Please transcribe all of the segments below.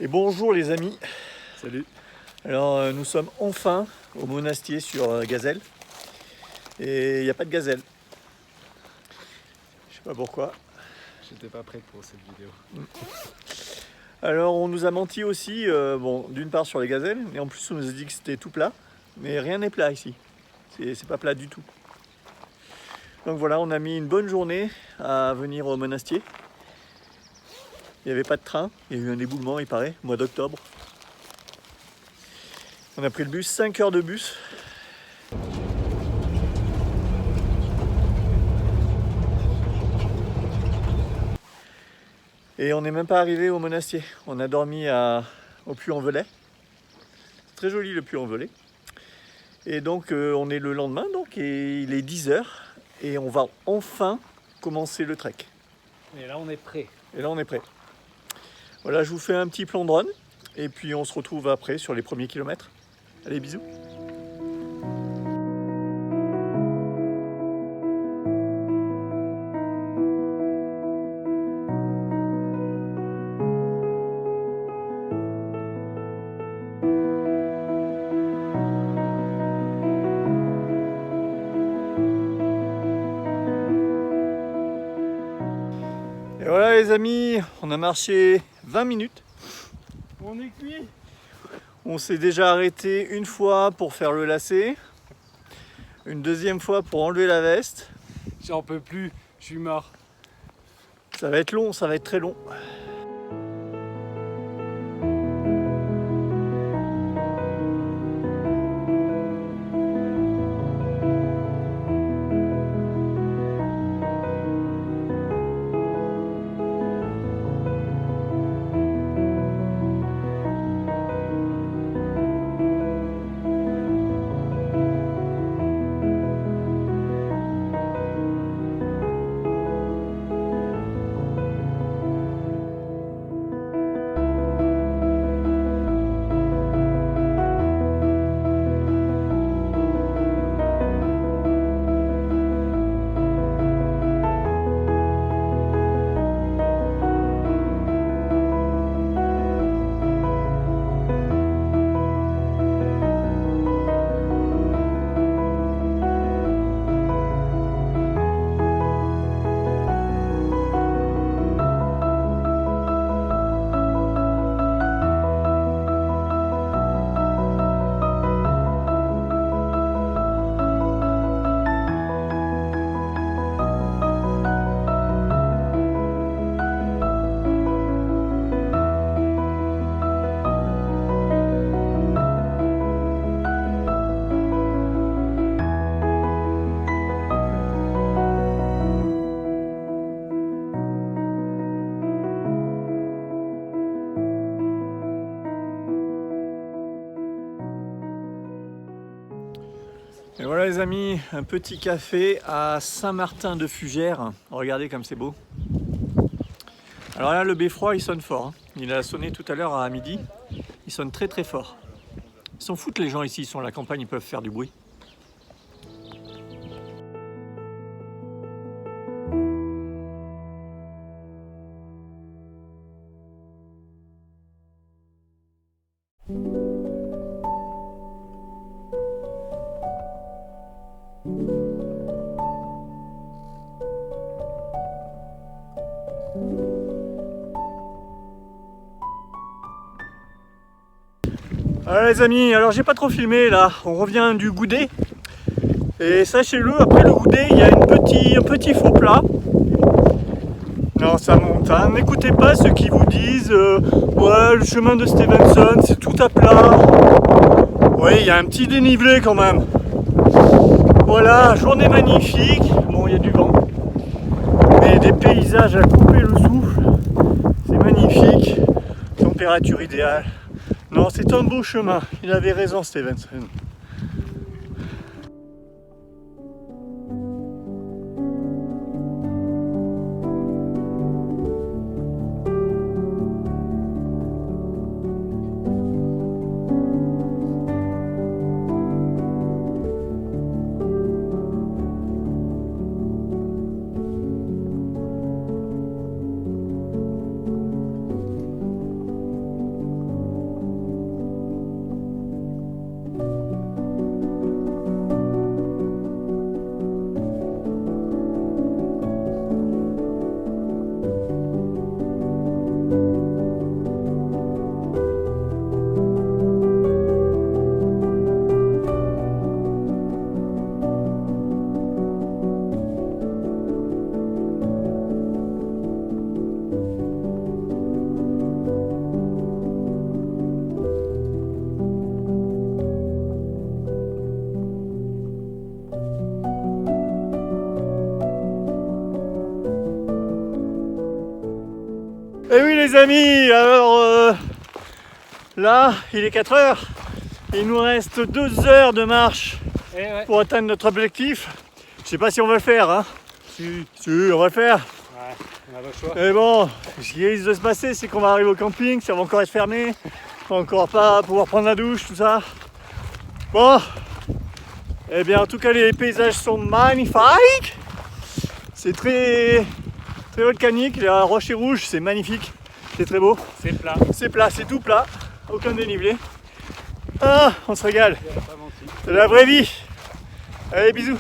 Et bonjour les amis. Salut. Alors nous sommes enfin au monastier sur Gazelle. Et il n'y a pas de gazelle. Je sais pas pourquoi. J'étais pas prêt pour cette vidéo. Alors on nous a menti aussi, bon, d'une part sur les gazelles, et en plus on nous a dit que c'était tout plat. Mais rien n'est plat ici. C'est pas plat du tout. Donc voilà, on a mis une bonne journée à venir au monastier. Il n'y avait pas de train, il y a eu un éboulement il paraît, au mois d'octobre. On a pris le bus, 5 heures de bus. Et on n'est même pas arrivé au monastier. On a dormi au Puy-en-Velay. C'est très joli le Puy-en-Velay. Et donc on est le lendemain, donc, et il est 10h. Et on va enfin commencer le trek. Et là on est prêt. Et là on est prêt. Voilà, je vous fais un petit plan de run. Et puis on se retrouve après sur les premiers kilomètres. Allez, bisous. Et voilà les amis, on a marché 20 minutes. On est cuit. On s'est déjà arrêté une fois pour faire le lacet, une deuxième fois pour enlever la veste. J'en peux plus, je suis mort. Ça va être long, ça va être très long. Et voilà les amis, un petit café à Saint-Martin-de-Fugères. Regardez comme c'est beau. Alors là le beffroi il sonne fort. Il a sonné tout à l'heure à midi. Il sonne très très fort. Ils s'en foutent les gens ici, ils sont à la campagne, ils peuvent faire du bruit. Voilà les amis, alors j'ai pas trop filmé là, on revient du Goudet. Et sachez-le, après le Goudet, il y a un petit faux plat. Non, ça monte, hein. N'écoutez pas ceux qui vous disent ouais, le chemin de Stevenson, c'est tout à plat. Oui, il y a un petit dénivelé quand même. Voilà, journée magnifique. Bon, il y a du vent. Mais des paysages à couper le souffle. C'est magnifique. Température idéale. Non, c'est un beau chemin. Il avait raison, Stevenson. Et oui les amis, alors là il est 4 heures, il nous reste 2 heures de marche pour atteindre notre objectif. Je sais pas si on va le faire, hein. Si, on va le faire. Ouais, on a le choix. Mais bon, ce qui risque de se passer, c'est qu'on va arriver au camping, ça va encore être fermé, on va encore pas pouvoir prendre la douche, tout ça. Bon, eh bien en tout cas les paysages sont magnifiques. C'est très volcanique, la roche est rouge, c'est magnifique, c'est très beau. C'est plat. C'est plat, c'est tout plat, aucun dénivelé. Ah, on se régale. C'est la vraie vie. Allez, bisous.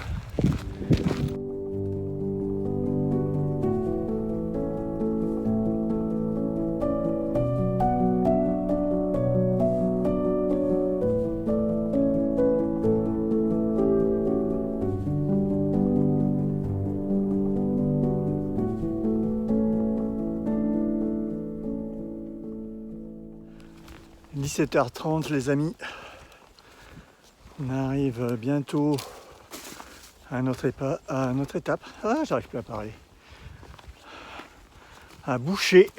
« 17h30 les amis, on arrive bientôt à notre étape. Ah, j'arrive plus à parler. À Boucher,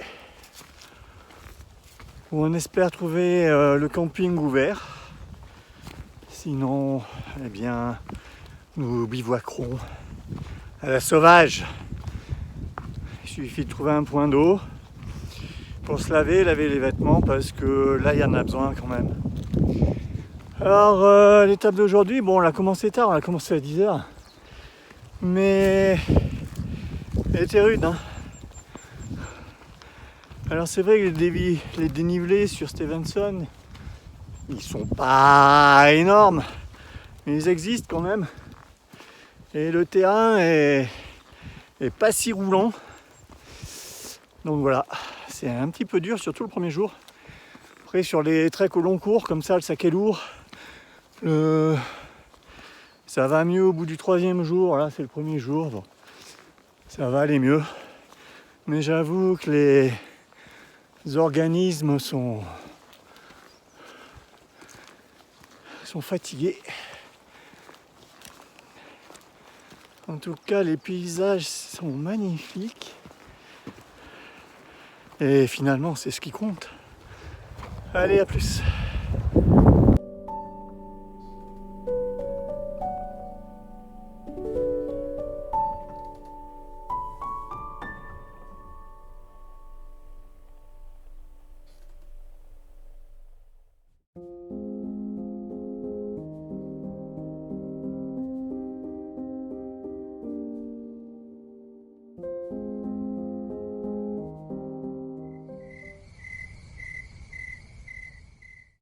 où on espère trouver le camping ouvert. Sinon, eh bien, nous bivouaquerons à la sauvage. Il suffit de trouver un point d'eau pour se laver les vêtements, parce que là il y en a besoin quand même. Alors l'étape d'aujourd'hui, bon on l'a commencé tard, on a commencé à 10h, mais elle était rude, hein. Alors c'est vrai que les dénivelés sur Stevenson, ils sont pas énormes, mais ils existent quand même, et le terrain est pas si roulant, donc voilà. C'est un petit peu dur, surtout le premier jour. Après, sur les treks au long cours, comme ça, le sac est lourd. Ça va mieux au bout du 3e jour. Là, c'est le premier jour. Bon, ça va aller mieux. Mais j'avoue que les organismes sont fatigués. En tout cas, les paysages sont magnifiques. Et finalement, c'est ce qui compte. Allez, à plus.